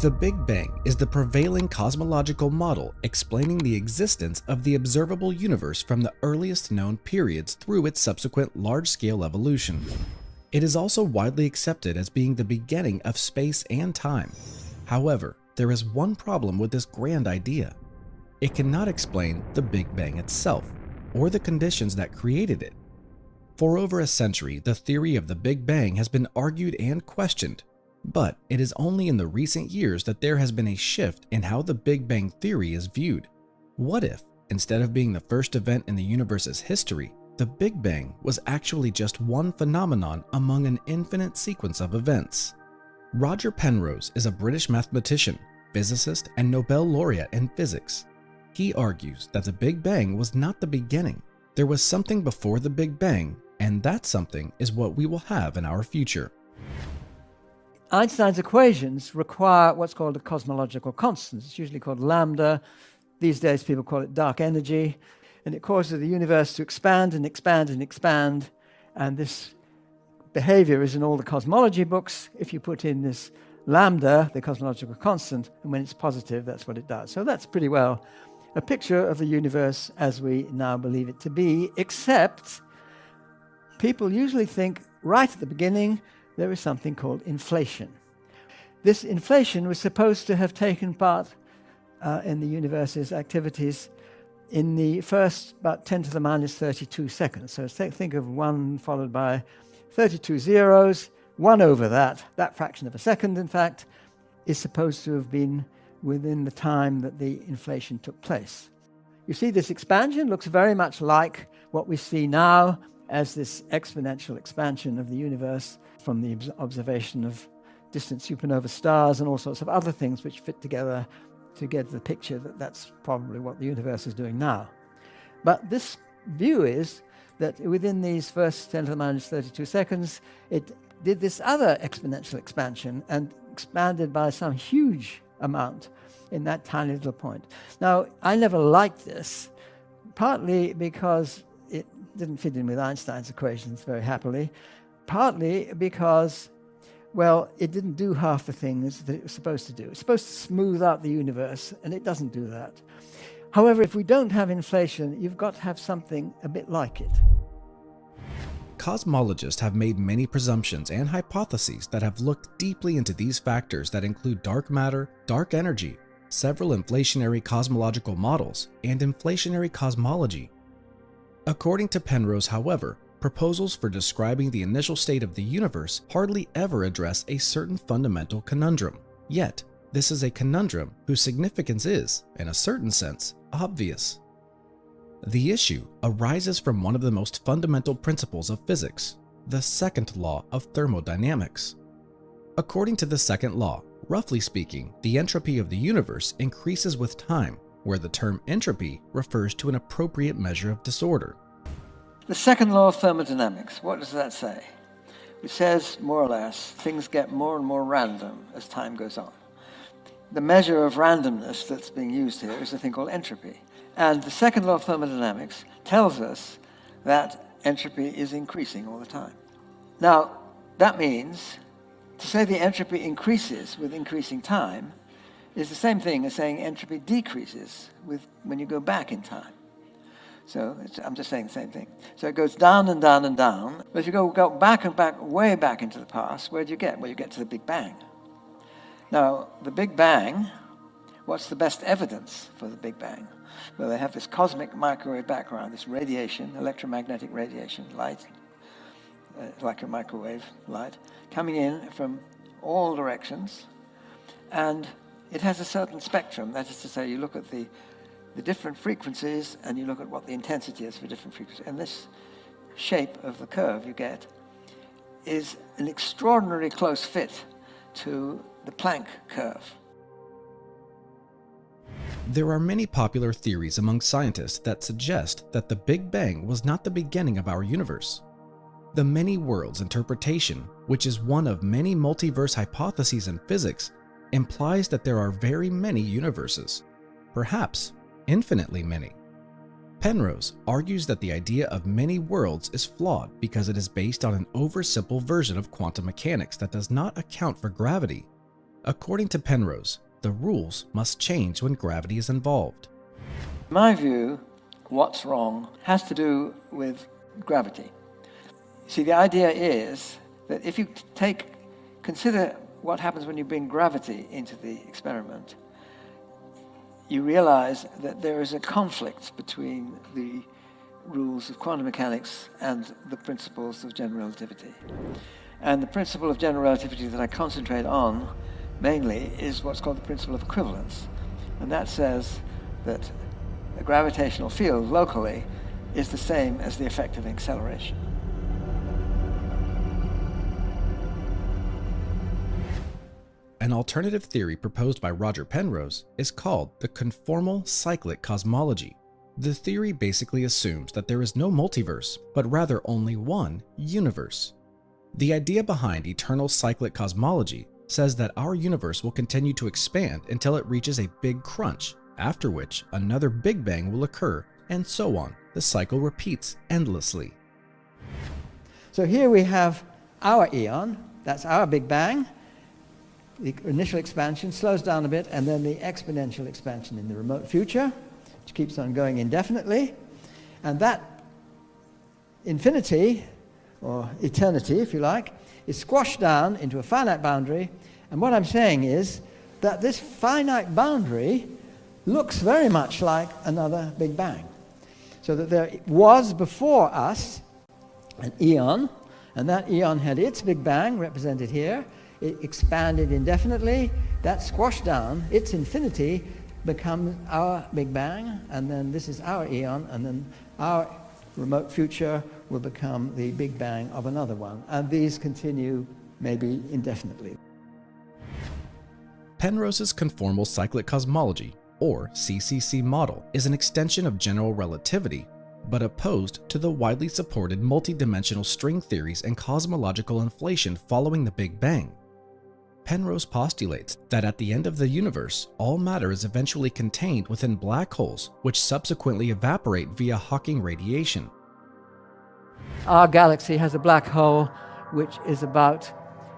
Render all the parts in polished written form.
The Big Bang is the prevailing cosmological model explaining the existence of the observable universe from the earliest known periods through its subsequent large-scale evolution. It is also widely accepted as being the beginning of space and time. However, there is one problem with this grand idea. It cannot explain the Big Bang itself, or the conditions that created it. For over a century, the theory of the Big Bang has been argued and questioned, but it is only in the recent years that there has been a shift in how the Big Bang theory is viewed. What if, instead of being the first event in the universe's history, the Big Bang was actually just one phenomenon among an infinite sequence of events? Roger Penrose is a British mathematician, physicist, and Nobel laureate in physics. He argues that the Big Bang was not the beginning. There was something before the Big Bang, and that something is what we will have in our future. Einstein's equations require what's called a cosmological constant. It's usually called lambda. These days people call it dark energy. And it causes the universe to expand and expand and expand. And this behavior is in all the cosmology books. If you put in this lambda, the cosmological constant, and when it's positive, that's what it does. So that's pretty well a picture of the universe as we now believe it to be, except people usually think right at the beginning there is something called inflation. This inflation was supposed to have taken part in the universe's activities in the first about 10 to the minus 32 seconds. So think of 1 followed by 32 zeros. 1 over that fraction of a second, in fact, is supposed to have been within the time that the inflation took place. You see, this expansion looks very much like what we see now as this exponential expansion of the universe from the observation of distant supernova stars and all sorts of other things which fit together to get the picture that that's probably what the universe is doing now. But this view is that within these first 10 to the minus 32 seconds, it did this other exponential expansion and expanded by some huge amount in that tiny little point. Now, I never liked this, partly because it didn't fit in with Einstein's equations very happily, partly because, well, it didn't do half the things that it was supposed to do. It's supposed to smooth out the universe, and it doesn't do that. However, if we don't have inflation, you've got to have something a bit like it. Cosmologists have made many presumptions and hypotheses that have looked deeply into these factors that include dark matter, dark energy, several inflationary cosmological models, and inflationary cosmology. According to Penrose, however, proposals for describing the initial state of the universe hardly ever address a certain fundamental conundrum. Yet, this is a conundrum whose significance is, in a certain sense, obvious. The issue arises from one of the most fundamental principles of physics, the second law of thermodynamics. According to the second law, roughly speaking, the entropy of the universe increases with time, where the term entropy refers to an appropriate measure of disorder. The second law of thermodynamics, what does that say? It says, more or less, things get more and more random as time goes on. The measure of randomness that's being used here is a thing called entropy. And the second law of thermodynamics tells us that entropy is increasing all the time. Now, that means to say the entropy increases with increasing time is the same thing as saying entropy decreases when you go back in time. So I'm just saying the same thing. So it goes down and down and down. But if you go back and back, way back into the past, where do you get? Well, you get to the Big Bang. Now, the Big Bang, what's the best evidence for the Big Bang? Well, they have this cosmic microwave background, this radiation, electromagnetic radiation, light, like a microwave light, coming in from all directions. And it has a certain spectrum. That is to say, you look at the different frequencies and you look at what the intensity is for different frequencies. And this shape of the curve you get is an extraordinarily close fit to the Planck curve. There are many popular theories among scientists that suggest that the Big Bang was not the beginning of our universe. The many worlds interpretation, which is one of many multiverse hypotheses in physics, implies that there are very many universes, perhaps infinitely many. Penrose argues that the idea of many worlds is flawed because it is based on an oversimple version of quantum mechanics that does not account for gravity. According to Penrose, the rules must change when gravity is involved. In my view, what's wrong has to do with gravity. See, the idea is that if you consider what happens when you bring gravity into the experiment, you realize that there is a conflict between the rules of quantum mechanics and the principles of general relativity. And the principle of general relativity that I concentrate on mainly is what's called the principle of equivalence. And that says that a gravitational field locally is the same as the effect of acceleration. An alternative theory proposed by Roger Penrose is called the conformal cyclic cosmology. The theory basically assumes that there is no multiverse, but rather only one universe. The idea behind eternal cyclic cosmology says that our universe will continue to expand until it reaches a big crunch, after which another Big Bang will occur, and so on. The cycle repeats endlessly. So here we have our eon, that's our Big Bang. The initial expansion slows down a bit, and then the exponential expansion in the remote future, which keeps on going indefinitely. And that infinity, or eternity if you like, is squashed down into a finite boundary. And what I'm saying is that this finite boundary looks very much like another Big Bang. So that there was before us an eon, and that eon had its Big Bang represented here. It expanded indefinitely, that squashed down, its infinity becomes our Big Bang, and then this is our eon, and then our remote future will become the Big Bang of another one. And these continue maybe indefinitely. Penrose's conformal cyclic cosmology, or CCC model, is an extension of general relativity, but opposed to the widely supported multidimensional string theories and cosmological inflation following the Big Bang. Penrose postulates that at the end of the universe, all matter is eventually contained within black holes, which subsequently evaporate via Hawking radiation. Our galaxy has a black hole which is about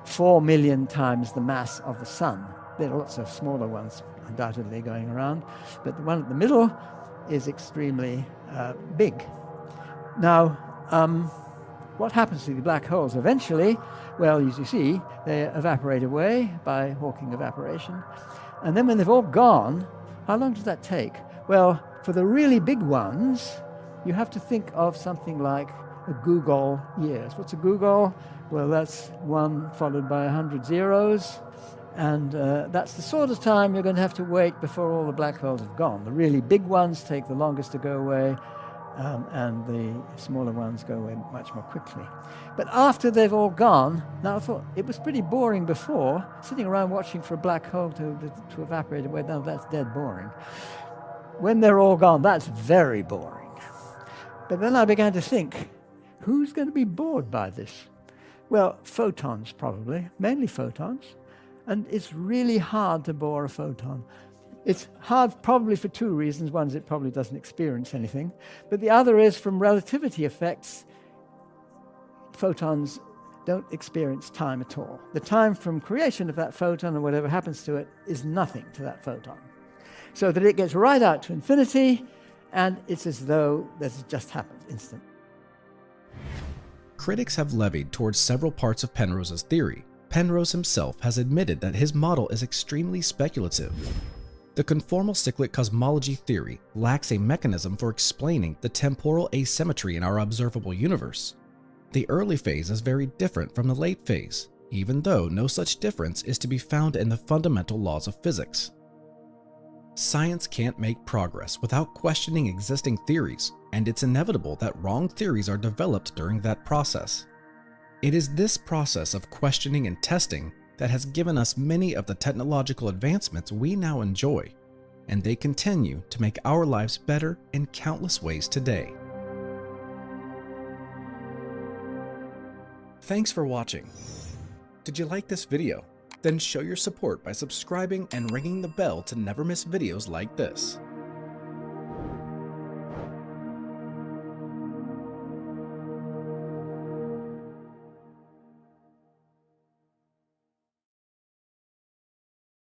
4 million times the mass of the Sun. There are lots of smaller ones undoubtedly going around, but the one at the middle is extremely big. Now, what happens to the black holes eventually? Well, as you see, they evaporate away by Hawking evaporation. And then when they've all gone, how long does that take? Well, for the really big ones, you have to think of something like a googol years. What's a googol? Well, that's 1 followed by 100 zeros. And that's the sort of time you're going to have to wait before all the black holes have gone. The really big ones take the longest to go away, and the smaller ones go away much more quickly. But after they've all gone, now I thought it was pretty boring before, sitting around watching for a black hole to evaporate away. Now that's dead boring. When they're all gone, that's very boring. But then I began to think, who's going to be bored by this? Well, photons probably, mainly photons. And it's really hard to bore a photon. It's hard probably for 2 reasons. One is it probably doesn't experience anything. But the other is from relativity effects, photons don't experience time at all. The time from creation of that photon or whatever happens to it is nothing to that photon. So that it gets right out to infinity, and it's as though this just happened instant. Critics have levied towards several parts of Penrose's theory. Penrose himself has admitted that his model is extremely speculative. The conformal cyclic cosmology theory lacks a mechanism for explaining the temporal asymmetry in our observable universe. The early phase is very different from the late phase, even though no such difference is to be found in the fundamental laws of physics. Science can't make progress without questioning existing theories, and it's inevitable that wrong theories are developed during that process. It is this process of questioning and testing that has given us many of the technological advancements we now enjoy, and they continue to make our lives better in countless ways today. Thanks for watching. Did you like this video? Then show your support by subscribing and ringing the bell to never miss videos like this.